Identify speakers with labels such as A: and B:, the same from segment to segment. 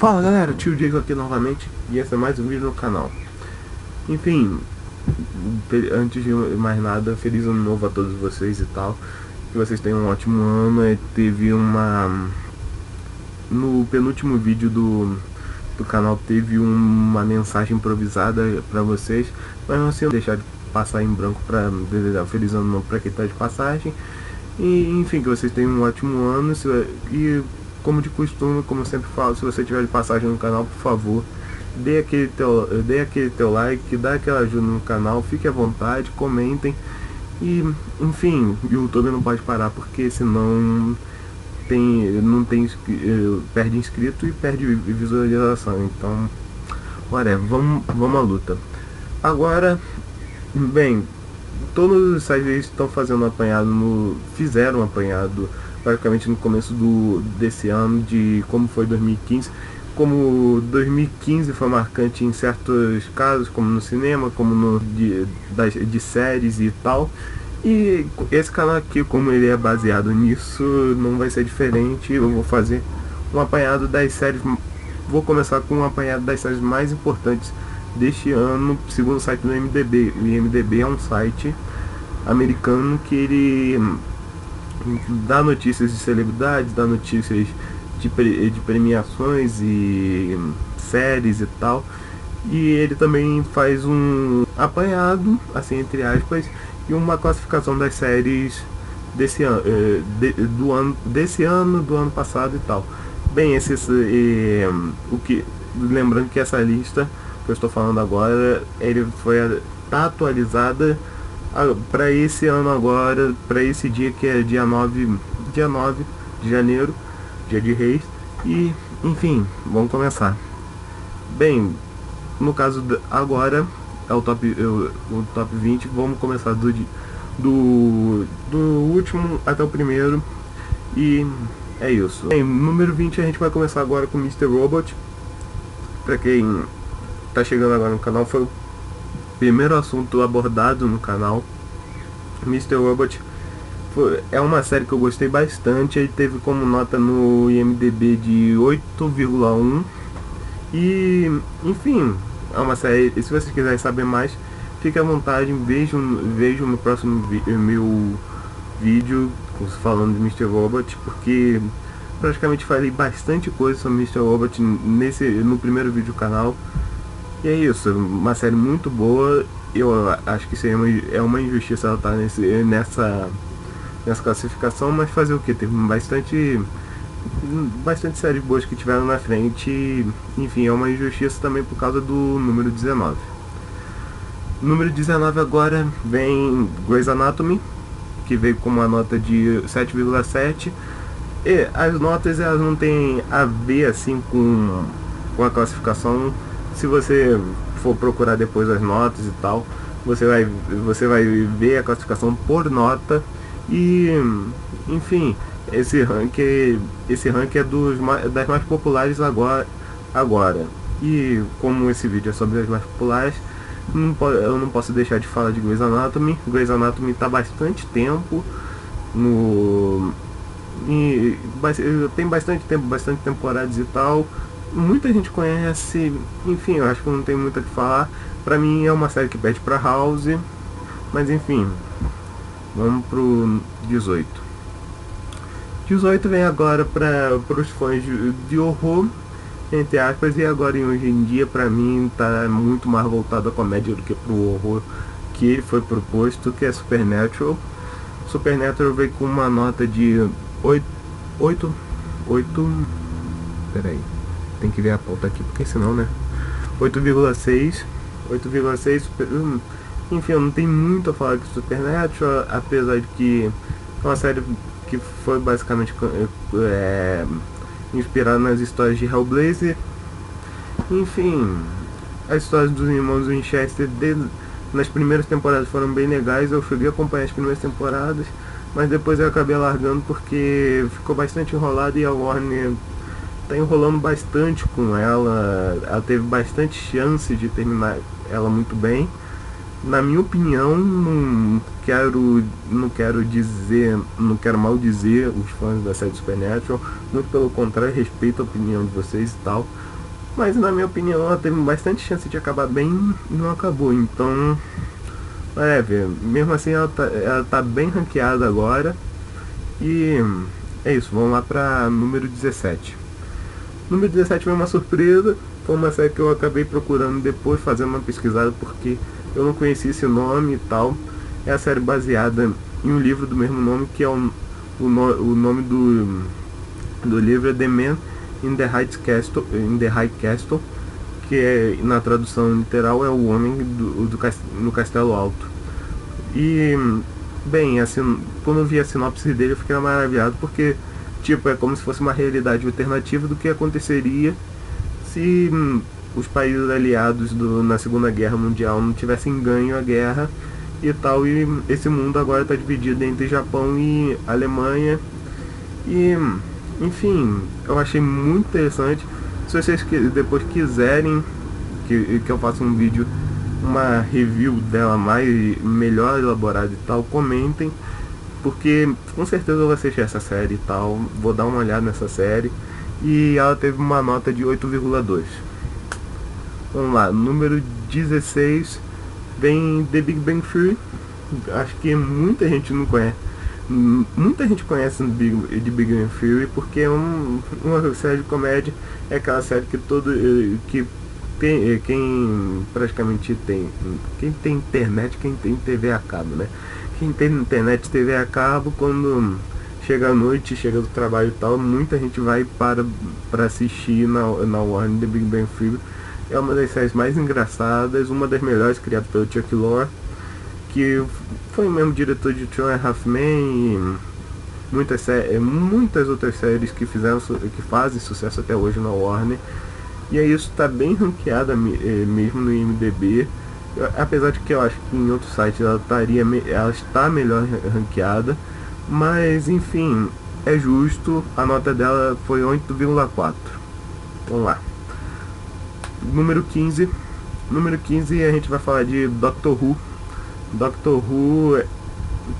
A: Fala galera, tio Diego aqui novamente e esse é mais um vídeo no canal. Enfim, antes de mais nada, feliz ano novo a todos vocês e tal. Que vocês tenham um ótimo ano. Teve uma... No penúltimo vídeo do canal teve uma mensagem improvisada pra vocês, mas não se deixar de passar em branco pra desejar um feliz ano novo pra quem tá de passagem. E enfim, que vocês tenham um ótimo ano. E como de costume, como eu sempre falo, se você tiver de passagem no canal, por favor, dê aquele teu like, dá aquela ajuda no canal, fique à vontade, comentem. E enfim, o YouTube não pode parar, porque senão perde inscrito e perde visualização. Então, whatever, vamos à luta. Agora, bem, todos os sites estão fazendo apanhado, fizeram um apanhado praticamente no começo desse ano, de como foi 2015. Como 2015 foi marcante em certos casos, como no cinema, como de séries e tal. E esse canal aqui, como ele é baseado nisso, não vai ser diferente. Eu vou fazer um apanhado das séries. Vou começar com um apanhado das séries mais importantes deste ano, segundo o site do IMDb. O IMDb é um site americano que ele dá notícias de celebridades, dá notícias de premiações e séries e tal. E ele também faz um apanhado, assim, entre aspas, e uma classificação das séries desse ano, do ano passado e tal. Bem, lembrando que essa lista que eu estou falando agora, tá atualizada para esse ano agora, para esse dia, que é dia 9 de janeiro, dia de Reis. E enfim, vamos começar. Bem, no caso agora é o top 20. Vamos começar do último até o primeiro. E é isso. Bem, número 20 a gente vai começar agora com Mr. Robot. Pra quem tá chegando agora no canal, foi o primeiro assunto abordado no canal. Mr. Robot é uma série que eu gostei bastante. Ele teve como nota no IMDb de 8,1. E enfim, é uma série. Se vocês quiserem saber mais, fique à vontade, vejam no próximo meu vídeo falando de Mr. Robot, porque praticamente falei bastante coisa sobre Mr. Robot no primeiro vídeo do canal. E é isso, uma série muito boa. Eu acho que é uma injustiça ela estar nessa classificação, mas fazer o que? Teve bastante séries boas que tiveram na frente. Enfim, é uma injustiça também por causa do número 19. Número 19 agora vem Grey's Anatomy, que veio com uma nota de 7,7. E as notas, elas não tem a ver assim com a classificação. Se você for procurar depois as notas e tal, você vai ver a classificação por nota. E enfim, esse ranking é das mais populares agora. E como esse vídeo é sobre as mais populares, eu não posso deixar de falar de Grey's Anatomy. Grey's Anatomy tá bastante tempo tem bastante tempo, bastante temporadas e tal. Muita gente conhece. Enfim, eu acho que não tem muito o que falar. Pra mim é uma série que pede pra House. Mas enfim, vamos pro 18. 18 vem agora para os fãs de horror, entre aspas. E agora, hoje em dia, pra mim tá muito mais voltado à comédia do que pro horror que ele foi proposto, que é Supernatural. Supernatural veio com uma nota de 8. Peraí, tem que ver a pauta aqui, porque senão, né? 8,6. Enfim, eu não tenho muito a falar de Supernatural, apesar de que é uma série que foi basicamente inspirada nas histórias de Hellblazer. Enfim, as histórias dos irmãos Winchester nas primeiras temporadas foram bem legais. Eu cheguei a acompanhar as primeiras temporadas, mas depois eu acabei largando porque ficou bastante enrolado, e a Warner tá enrolando bastante com ela. Ela teve bastante chance de terminar ela muito bem. Na minha opinião, não quero maldizer os fãs da série Supernatural, muito pelo contrário, respeito a opinião de vocês e tal, mas na minha opinião ela teve bastante chance de acabar bem e não acabou. Então, mesmo assim ela tá bem ranqueada agora. E é isso, vamos lá pra número 17. Número 17 foi uma surpresa, foi uma série que eu acabei procurando depois, fazendo uma pesquisada, porque eu não conhecia esse nome e tal. É a série baseada em um livro do mesmo nome, que é o nome do livro é The Man in the High Castle, que é, na tradução literal, é o homem no castelo alto. E, bem, assim, quando eu vi a sinopse dele eu fiquei maravilhado, porque, tipo, é como se fosse uma realidade alternativa do que aconteceria se os países aliados na Segunda Guerra Mundial não tivessem ganho a guerra e tal. E esse mundo agora está dividido entre Japão e Alemanha. E, enfim, eu achei muito interessante. Se vocês depois quiserem que eu faça um vídeo, uma review dela melhor elaborada e tal, comentem, porque com certeza eu vou assistir essa série e tal, vou dar uma olhada nessa série. E ela teve uma nota de 8,2. Vamos lá, número 16 vem The Big Bang Theory. Acho que muita gente não conhece. Muita gente conhece The Big Bang Theory porque é uma série de comédia. É aquela série que quem praticamente tem, quem tem internet, quem tem TV a cabo, né? Quem tem internet, TV a cabo, quando chega a noite, chega do trabalho e tal, muita gente vai para assistir na Warner The Big Bang Theory. É uma das séries mais engraçadas, uma das melhores, criada pelo Chuck Lorre, que foi o mesmo diretor de Two and a Half Men e muitas outras séries que fazem sucesso até hoje na Warner. E aí isso está bem ranqueada mesmo no IMDb. Apesar de que eu acho que em outros sites ela está melhor ranqueada. Mas enfim, é justo. A nota dela foi 8,4. Vamos lá. Número 15. Número 15 a gente vai falar de Doctor Who. Doctor Who,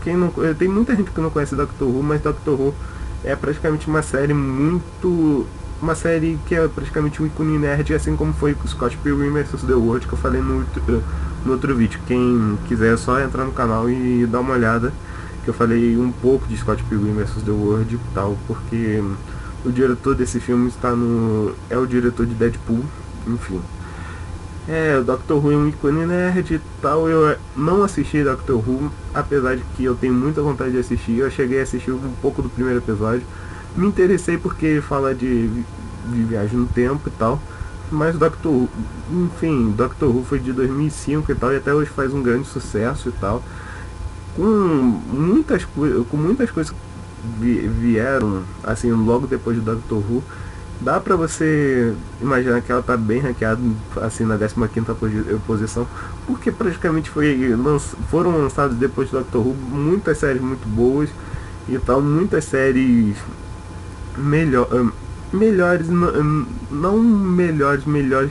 A: tem muita gente que não conhece Doctor Who, mas Doctor Who é praticamente uma série que é praticamente um ícone nerd, assim como foi o Scott Pilgrim vs The World, que eu falei no outro vídeo. Quem quiser é só entrar no canal e dar uma olhada, que eu falei um pouco de Scott Pilgrim vs The World e tal, porque o diretor desse filme é o diretor de Deadpool, enfim. O Doctor Who é um ícone nerd e tal. Eu não assisti Doctor Who, apesar de que eu tenho muita vontade de assistir. Eu cheguei a assistir um pouco do primeiro episódio, me interessei porque ele fala de viagem no tempo e tal. Mas Doctor Who, enfim, Doctor Who foi de 2005 e tal, e até hoje faz um grande sucesso e tal. Com muitas coisas que vieram assim logo depois de Doctor Who. Dá pra você imaginar que ela tá bem ranqueada assim na 15ª posição, porque praticamente foram lançadas depois do Doctor Who muitas séries muito boas e tal, muitas séries melhores, não melhores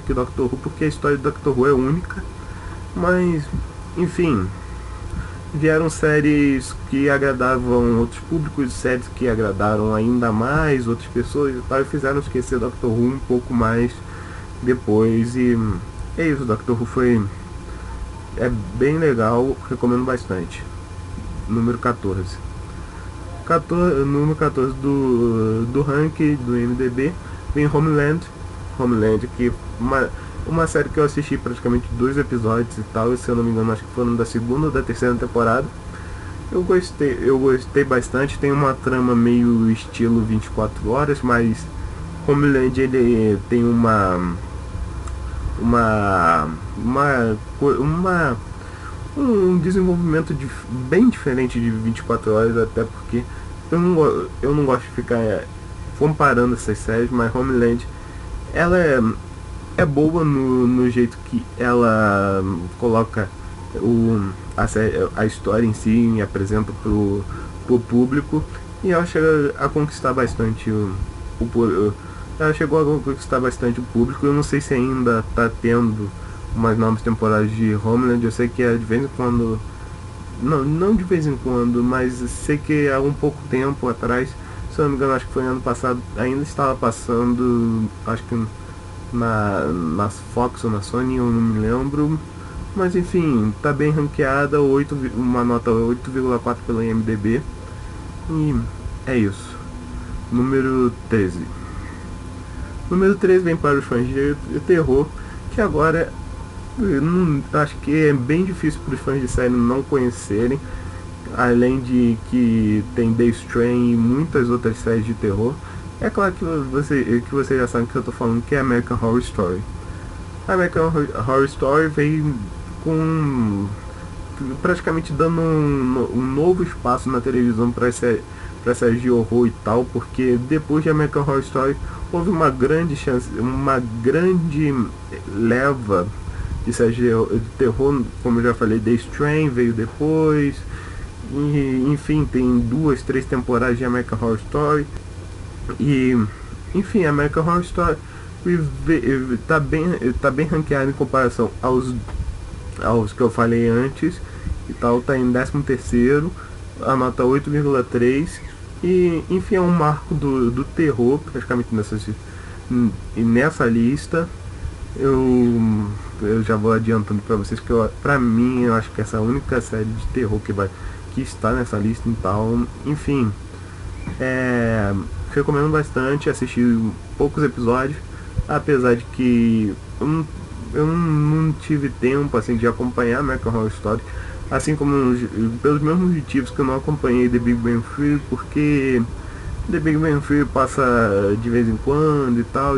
A: que Doctor Who, porque a história do Doctor Who é única, mas enfim, vieram séries que agradavam outros públicos, séries que agradaram ainda mais outras pessoas e tal, e fizeram esquecer Doctor Who um pouco mais depois. E é isso, Doctor Who é bem legal, recomendo bastante. Número 14. Número 14 do ranking do IMDb vem Homeland, que uma série que eu assisti praticamente 2 episódios e tal, e se eu não me engano acho que foram da 2ª ou da 3ª temporada. Eu gostei bastante. Tem uma trama meio estilo 24 horas, mas Homeland ele tem um desenvolvimento bem diferente de 24 horas, até porque eu não gosto de ficar comparando essas séries, mas Homeland ela é boa no jeito que ela coloca a história em si e apresenta pro público, e ela chega a conquistar bastante ela chegou a conquistar bastante o público. Eu não sei se ainda tá tendo umas novas temporadas de Homeland. Eu sei que é de vez em quando, não de vez em quando, mas sei que há um pouco tempo atrás, se eu não me engano, acho que foi ano passado, ainda estava passando, acho que na Fox ou na Sony, eu não me lembro. Mas enfim, tá bem ranqueada, uma nota 8,4 pela IMDb. E é isso. Número 13. Número 13 vem para os fãs de terror, que agora acho que é bem difícil para os fãs de série não conhecerem. Além de que tem The Strain e muitas outras séries de terror. É claro que você já sabe que eu tô falando, que é American Horror Story. A American Horror Story veio com praticamente dando um novo espaço na televisão para séries de horror e tal, porque depois de American Horror Story houve uma grande chance, uma grande leva de séries de terror, como eu já falei. The Strain veio depois, e enfim, tem 2, 3 temporadas de American Horror Story. E enfim, American Horror Story tá bem ranqueado em comparação aos que eu falei antes e tal. Tá em 13º, a nota 8,3. E enfim, é um marco do terror praticamente nessa lista. Eu já vou adiantando pra vocês que pra mim eu acho que essa é a única série de terror que está nessa lista. Então, enfim, recomendo bastante. Assistir poucos episódios, apesar de que eu não tive tempo assim de acompanhar American Horror Story, assim como pelos mesmos motivos que eu não acompanhei The Big Bang Theory, porque The Big Bang Theory passa de vez em quando e tal,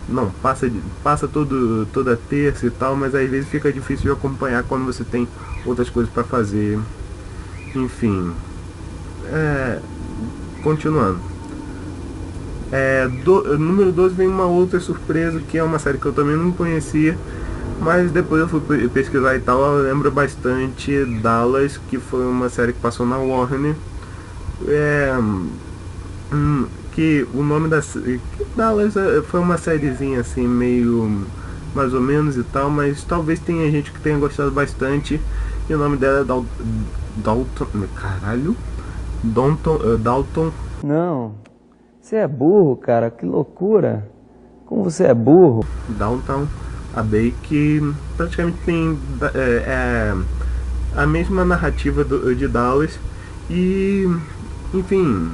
A: não, passa toda terça e tal, mas às vezes fica difícil de acompanhar quando você tem outras coisas para fazer. Enfim, continuando. Número 12 vem uma outra surpresa, que é uma série que eu também não conhecia, mas depois eu fui pesquisar e tal. Eu lembro bastante Dallas, que foi uma série que passou na Warner. Que o nome Dallas foi uma sériezinha assim, meio mais ou menos e tal, mas talvez tenha gente que tenha gostado bastante. E o nome dela é Dalton. Caralho, Dalton.
B: Não, você é burro, cara, que loucura. Como você é burro.
A: Downton Abbey, que praticamente tem a mesma narrativa de Dallas. E enfim,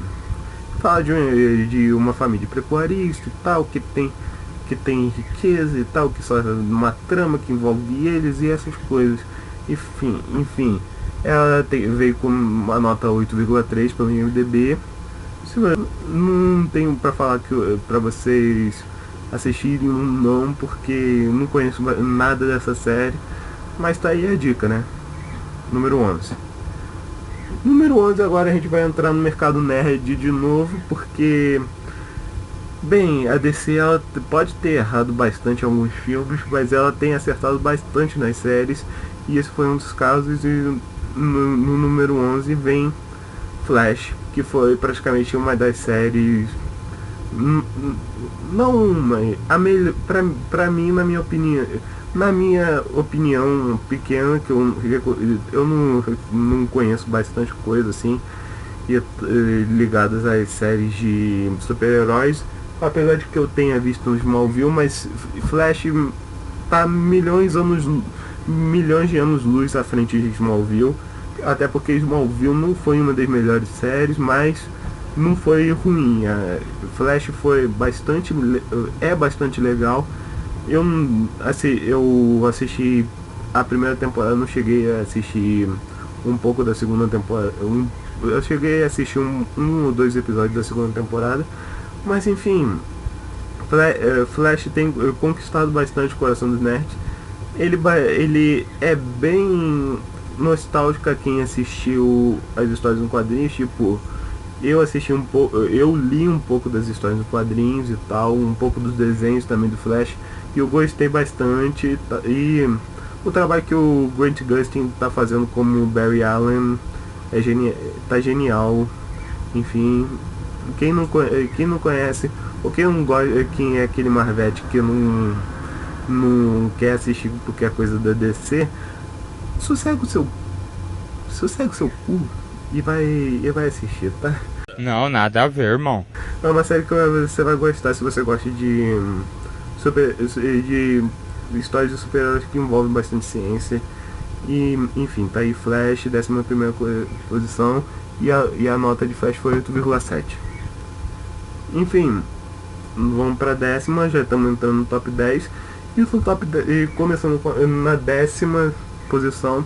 A: fala de uma família pecuarista e tal, que tem riqueza e tal, que só uma trama que envolve eles e essas coisas. Enfim, ela veio com uma nota 8,3 pelo IMDb. Não tenho pra falar pra vocês assistirem não, porque não conheço nada dessa série, mas tá aí a dica, né? Número 11. Número 11, agora a gente vai entrar no mercado nerd de novo, porque bem, a DC ela pode ter errado bastante em alguns filmes, mas ela tem acertado bastante nas séries, e esse foi um dos casos. E no número 11 vem Flash, que foi praticamente uma das séries, não uma, pra mim, na minha opinião pequena, que eu não conheço bastante coisa assim, ligadas às séries de super-heróis, apesar de que eu tenha visto o Smallville, mas Flash tá milhões de anos luz à frente de Smallville. Até porque Smallville não foi uma das melhores séries, mas não foi ruim. Flash foi bastante legal. Eu assisti a primeira temporada, não cheguei a assistir um pouco da segunda temporada. Eu cheguei a assistir um ou dois episódios da segunda temporada, mas enfim, Flash tem conquistado bastante o coração dos nerds. Ele é bem nostálgico a quem assistiu as histórias em quadrinhos. Tipo, eu assisti um pouco, eu li um pouco das histórias em quadrinhos e tal, um pouco dos desenhos também do Flash, e eu gostei bastante. E o trabalho que o Grant Gustin tá fazendo como Barry Allen tá genial. Enfim, quem não conhece, ou quem não gosta, quem é aquele Marvete que não quer assistir porque é coisa da DC, sossega o seu cu e vai assistir, tá?
C: Não, nada a ver, irmão.
A: É uma série que você vai gostar se você gosta de de histórias de super-heróis que envolvem bastante ciência. E, enfim, tá aí Flash, 11ª posição, e a nota de Flash foi 8,7. Enfim, vamos pra 10ª, já estamos entrando no top 10. E no top 10, e começando na 10ª posição,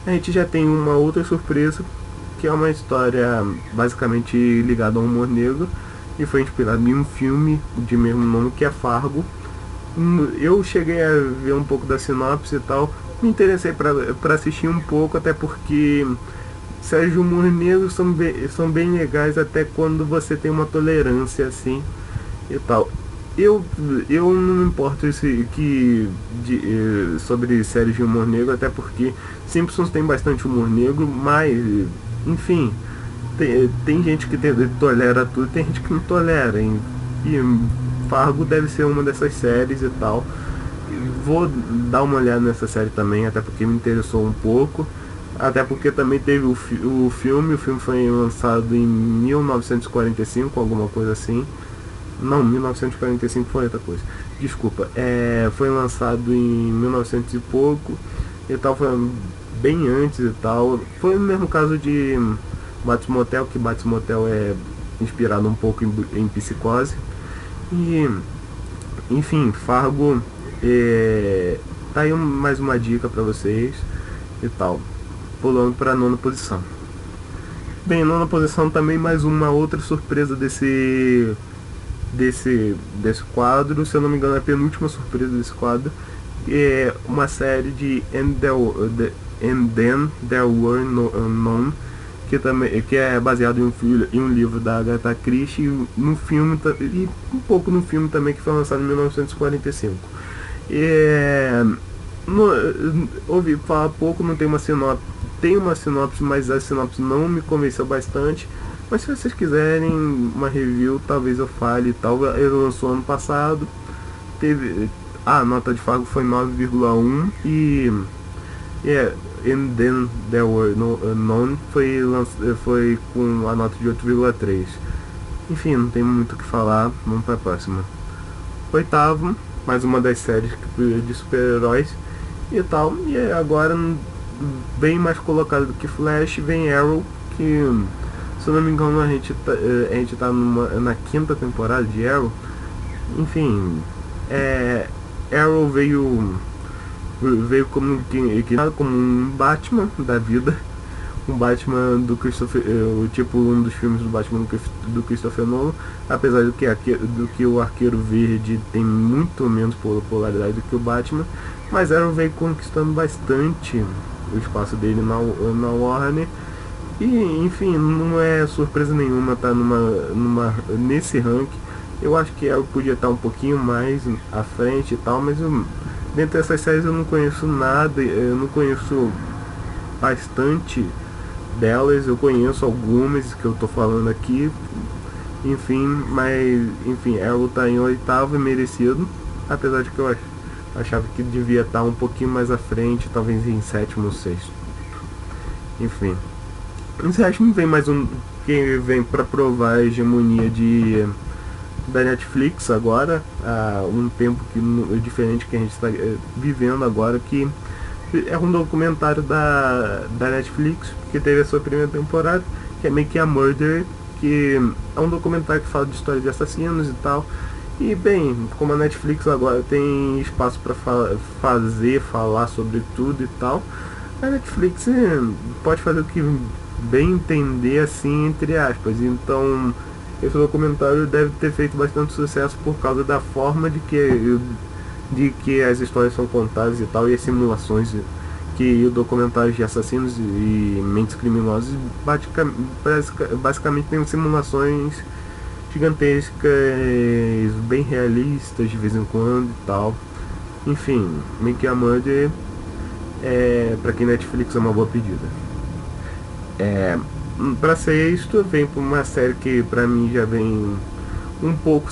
A: a gente já tem uma outra surpresa, que é uma história basicamente ligada ao humor negro, e foi inspirado em um filme de mesmo nome, que é Fargo. Eu cheguei a ver um pouco da sinopse e tal, me interessei para assistir um pouco, até porque séries de humor negro são bem legais, até quando você tem uma tolerância assim e tal. Eu não me importo sobre séries de humor negro, até porque Simpsons tem bastante humor negro, mas enfim, tem gente que tolera tudo, tem gente que não tolera, e Fargo deve ser uma dessas séries e tal. Vou dar uma olhada nessa série também, até porque me interessou um pouco, até porque também teve o filme foi lançado em 1945, alguma coisa assim. Não, 1945 foi outra coisa. Desculpa. Foi lançado em 1900 e pouco e tal, foi bem antes e tal. Foi o mesmo caso de Bates Motel, que Bates Motel é inspirado um pouco em Psicose. E, enfim, Fargo tá aí mais uma dica pra vocês e tal. Pulando pra 9ª posição. Bem, 9ª posição também mais uma outra surpresa desse quadro, se eu não me engano é a penúltima surpresa desse quadro, é uma série de And Then There Were None, que é baseado em um livro da Agatha Christie, no filme, e um pouco no filme também, que foi lançado em 1945. Ouvi falar pouco, não tem uma sinopse, mas a sinopse não me convenceu bastante. Mas se vocês quiserem uma review, talvez eu fale e tal. Ele lançou ano passado. A nota de Fargo foi 9,1 And Then There Were None foi com a nota de 8,3. Enfim, não tem muito o que falar. Vamos para a próxima. 8º, mais uma das séries de super-heróis e tal. E agora, bem mais colocado do que Flash, vem Arrow, que, se eu não me engano, a gente tá na 5ª temporada de Arrow. Enfim, Arrow veio como um Batman da vida, um Batman do Christopher, tipo um dos filmes do Batman do Christopher Nolan, apesar do que o Arqueiro Verde tem muito menos popularidade do que o Batman, mas Arrow veio conquistando bastante o espaço dele na Warner. E, enfim, não é surpresa nenhuma estar nesse ranking. Eu acho que ela podia estar um pouquinho mais à frente e tal, mas dentro dessas séries eu não conheço nada, eu não conheço bastante delas, eu conheço algumas que eu tô falando aqui, enfim, Arrow tá em 8º, merecido, apesar de que eu achava que devia estar um pouquinho mais à frente, talvez em 7º ou 6º. Enfim, em 7º vem mais um que vem para provar a hegemonia da Netflix agora, há um tempo diferente que a gente está vivendo agora, que é um documentário da Netflix, que teve a sua primeira temporada, que é Make a Murder, que é um documentário que fala de história de assassinos e tal. E, bem, como a Netflix agora tem espaço para falar sobre tudo e tal, a Netflix pode fazer o que bem entender, assim, entre aspas. Então, esse documentário deve ter feito bastante sucesso por causa da forma de que as histórias são contadas e tal, e as simulações que o documentário de assassinos e mentes criminosas basicamente tem simulações gigantescas, bem realistas de vez em quando e tal. Enfim, Make a Murder, pra quem Netflix é uma boa pedida. Pra ser isto, vem pra uma série que pra mim já vem um pouco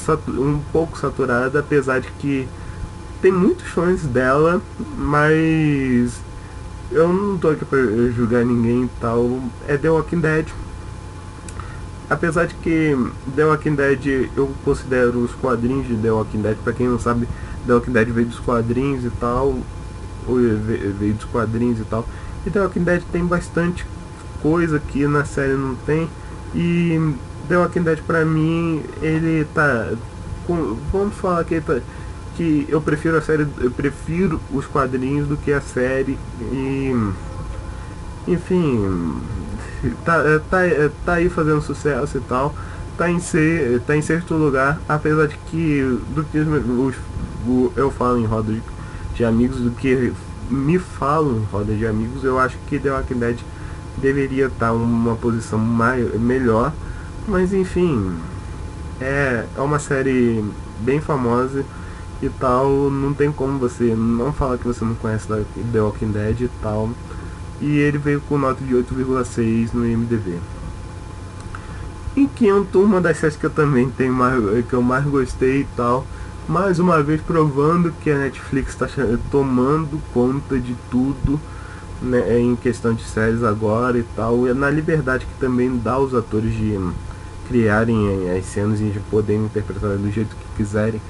A: saturada, apesar de que tem muitos fãs dela, mas eu não tô aqui pra julgar ninguém e tal. É The Walking Dead. Apesar de que The Walking Dead, eu considero os quadrinhos de The Walking Dead, pra quem não sabe, The Walking Dead veio dos quadrinhos e tal, veio dos quadrinhos e tal, e The Walking Dead tem bastante coisa que na série não tem, e The Walking Dead pra mim, ele tá, vamos falar que ele tá, que eu prefiro a série, eu prefiro os quadrinhos do que a série, e enfim, tá aí fazendo sucesso e tal, tá em sexto lugar, apesar de que do que eu falo em roda de amigos, do que me falam em roda de amigos, eu acho que The Walking Dead deveria estar uma posição melhor, mas enfim, é uma série bem famosa e tal, não tem como você não falar que você não conhece The Walking Dead e tal. E ele veio com nota de 8,6 no IMDb. Em quinto, uma das séries que eu também tenho que eu mais gostei e tal, mais uma vez provando que a Netflix está tomando conta de tudo, né, em questão de séries agora e tal, e na liberdade que também dá aos atores de criarem as cenas e de poderem interpretar do jeito que quiserem,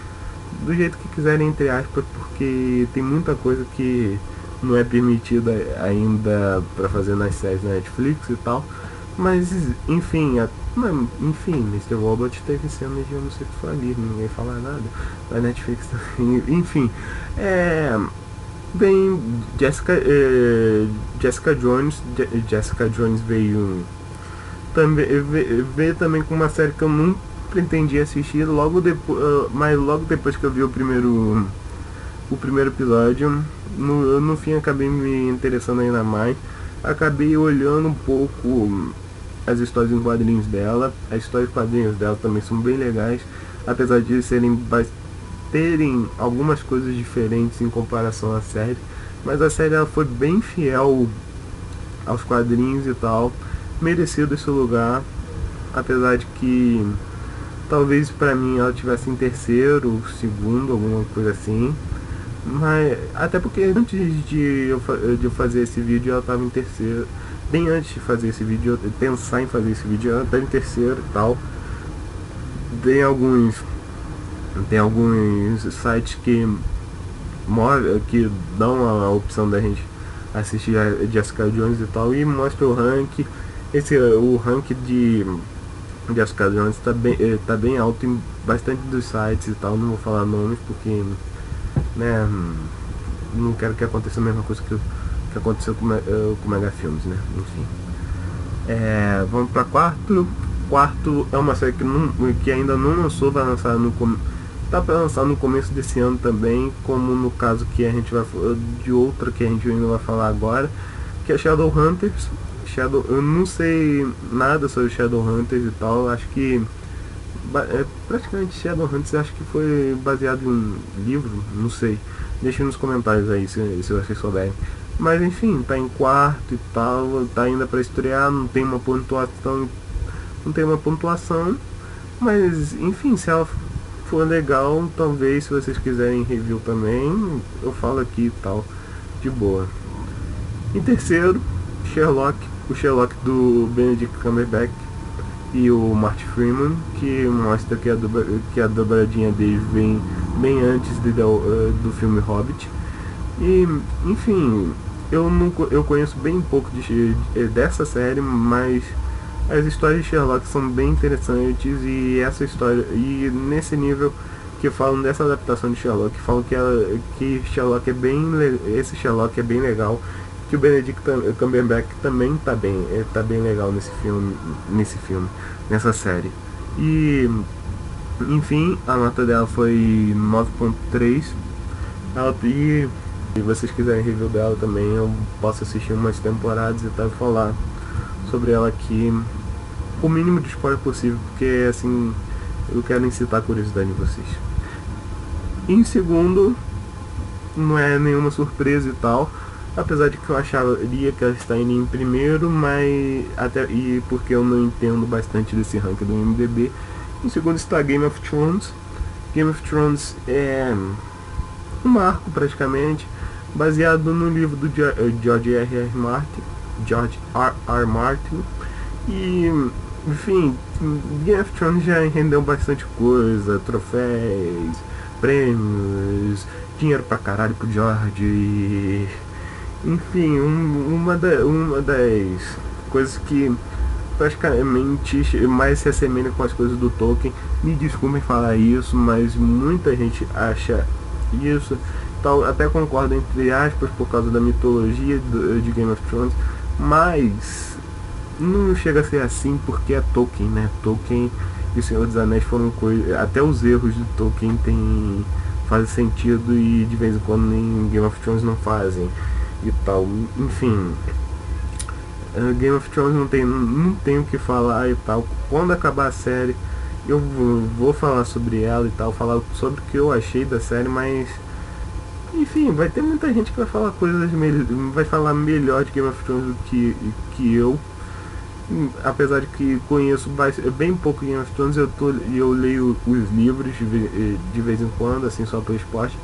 A: entre aspas, porque tem muita coisa que não é permitida ainda para fazer nas séries da Netflix e tal, mas enfim, Mr. Robot teve cenas de homossexualismo, ninguém fala nada, da Netflix também, enfim, bem, Jessica Jones veio também com uma série que eu não pretendia assistir, mas logo depois que eu vi o primeiro episódio, no fim acabei me interessando ainda mais, acabei olhando um pouco as histórias em quadrinhos dela. As histórias em quadrinhos dela também são bem legais, apesar de terem algumas coisas diferentes em comparação à série, mas a série ela foi bem fiel aos quadrinhos e tal, merecido esse lugar, apesar de que talvez pra mim ela tivesse em terceiro, segundo, alguma coisa assim. Mas até porque antes de eu fazer esse vídeo ela estava em terceiro. Bem antes de fazer esse vídeo, eu pensar em fazer esse vídeo, ela estava em terceiro e tal. Tem alguns sites que dão a opção da gente assistir a Jessica Jones e tal, e mostra o ranking. O ranking de Jessica Jones tá bem alto em bastante dos sites e tal. Não vou falar nomes porque, né, não quero que aconteça a mesma coisa que aconteceu com Mega Filmes, né? Enfim, vamos para quarto é uma série que ainda não lançou, vai lançar tá para lançar no começo desse ano também, como no caso que a gente vai de outra que a gente ainda vai falar agora, que é Shadowhunters. Eu não sei nada sobre Shadowhunters e tal, acho que praticamente Shadowhunters acho que foi baseado em um livro, não sei, deixem nos comentários aí se vocês souberem. Mas enfim, tá em quarto e tal, tá ainda para estrear, não tem uma pontuação, mas enfim, se ela for legal, talvez, se vocês quiserem review também, eu falo aqui e tal, de boa. Em terceiro, o Sherlock do Benedict Cumberbatch e o Martin Freeman, que mostra que a dobradinha deles vem bem antes do filme Hobbit. E, enfim, eu conheço bem pouco dessa série, mas as histórias de Sherlock são bem interessantes, e essa história, e nesse nível que falam dessa adaptação de Sherlock, falam que Sherlock esse Sherlock é bem legal, que o Benedict Cumberbatch também tá bem legal nessa série. E enfim, a nota dela foi 9.3. E se vocês quiserem review dela também, eu posso assistir umas temporadas e tal, falar sobre ela aqui, o mínimo de spoiler possível, porque assim, eu quero incitar a curiosidade de vocês. Em segundo, não é nenhuma surpresa e tal, apesar de que eu acharia que ela está indo em primeiro, mas porque eu não entendo bastante desse ranking do IMDb. Em segundo está Game of Thrones. Game of Thrones é um marco praticamente, baseado no livro do George R. R. Martin. E enfim, Game of Thrones já rendeu bastante coisa, troféus, prêmios, dinheiro pra caralho pro George e... Enfim, uma das coisas que praticamente mais se assemelha com as coisas do Tolkien. Me desculpem falar isso, mas muita gente acha isso. Então, até concordo entre aspas por causa da mitologia de Game of Thrones, mas não chega a ser assim porque é Tolkien, né? Tolkien e o Senhor dos Anéis foram coisas... Até os erros de Tolkien fazem sentido e de vez em quando em Game of Thrones não fazem e tal. Enfim, Game of Thrones não tem o que falar e tal. Quando acabar a série eu vou falar sobre ela e tal, falar sobre o que eu achei da série, mas enfim, vai ter muita gente que vai falar vai falar melhor de Game of Thrones do que eu. Apesar de que conheço bem pouco Game of Thrones, eu leio os livros de vez em quando, assim, só pelo esporte.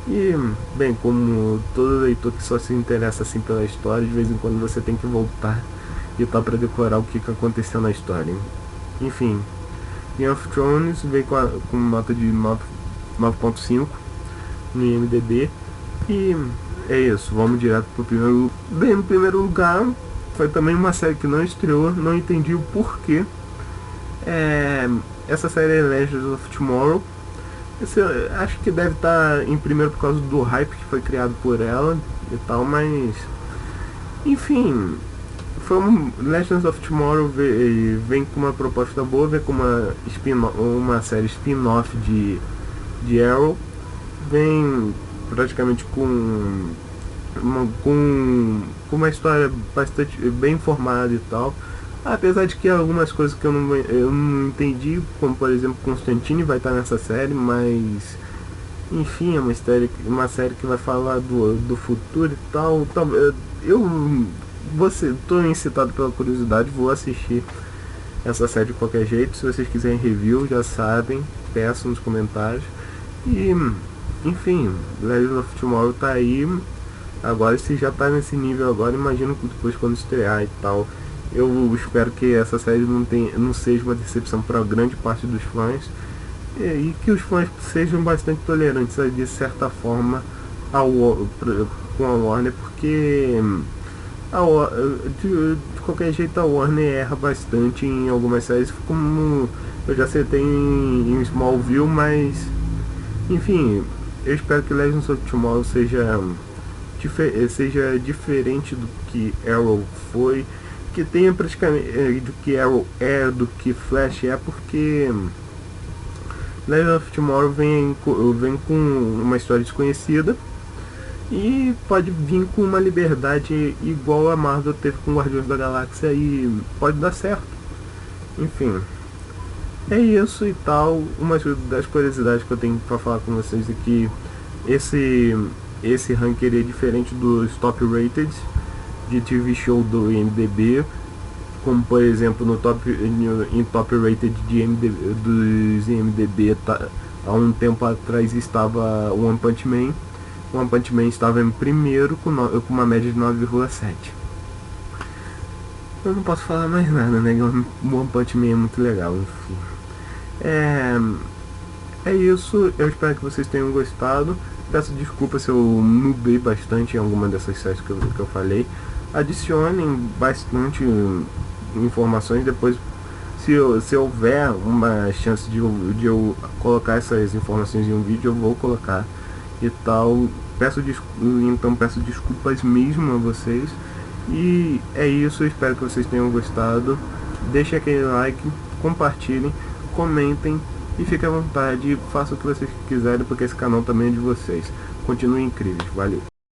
A: E, bem, como todo leitor que só se interessa assim pela história, de vez em quando você tem que voltar e tal pra decorar o que aconteceu na história. Enfim, Game of Thrones veio com nota de 9.5 no IMDb. E é isso, vamos direto pro primeiro. Bem, no primeiro lugar, foi também uma série que não estreou, não entendi o porquê. Essa série é Legends of Tomorrow. Acho que deve estar em primeiro por causa do hype que foi criado por ela e tal, mas enfim, Legends of Tomorrow vem com uma proposta boa, vem com uma série spin-off de Arrow, vem praticamente com uma história bastante bem formada e tal. Apesar de que algumas coisas que eu não entendi, como por exemplo Constantine vai estar nessa série, mas enfim, é uma série que vai falar do futuro e tal. Então, estou incitado pela curiosidade, vou assistir essa série de qualquer jeito. Se vocês quiserem review, já sabem, peçam nos comentários. E enfim, Legends of Tomorrow tá aí. Agora, se já tá nesse nível agora, imagino que depois quando estrear e tal. Eu espero que essa série não seja uma decepção para grande parte dos fãs e que os fãs sejam bastante tolerantes, de certa forma, com a Warner, porque de qualquer jeito a Warner erra bastante em algumas séries, como eu já citei em Smallville, mas enfim, eu espero que Legends of Tomorrow seja diferente do que Arrow foi, que tenha praticamente do que Arrow é, do que Flash é, porque Legends of Tomorrow vem com uma história desconhecida e pode vir com uma liberdade igual a Marvel teve com Guardiões da Galáxia e pode dar certo. Enfim, é isso e tal. Uma das curiosidades que eu tenho para falar com vocês é que esse ranking é diferente dos top rated de TV show do IMDb, como por exemplo em top rated dos IMDb há um tempo atrás estava One Punch Man. One Punch Man estava em primeiro com uma média de 9,7. Eu não posso falar mais nada, né? One Punch Man é muito legal, enfim. É isso, eu espero que vocês tenham gostado. Peço desculpa se eu nubei bastante em alguma dessas séries que eu falei. Adicionem bastante informações depois, se houver uma chance de eu colocar essas informações em um vídeo, eu vou colocar e tal. Então peço desculpas mesmo a vocês. E é isso, eu espero que vocês tenham gostado. Deixem aquele like, compartilhem, comentem e fiquem à vontade, façam o que vocês quiserem, porque esse canal também é de vocês. Continuem incríveis, valeu!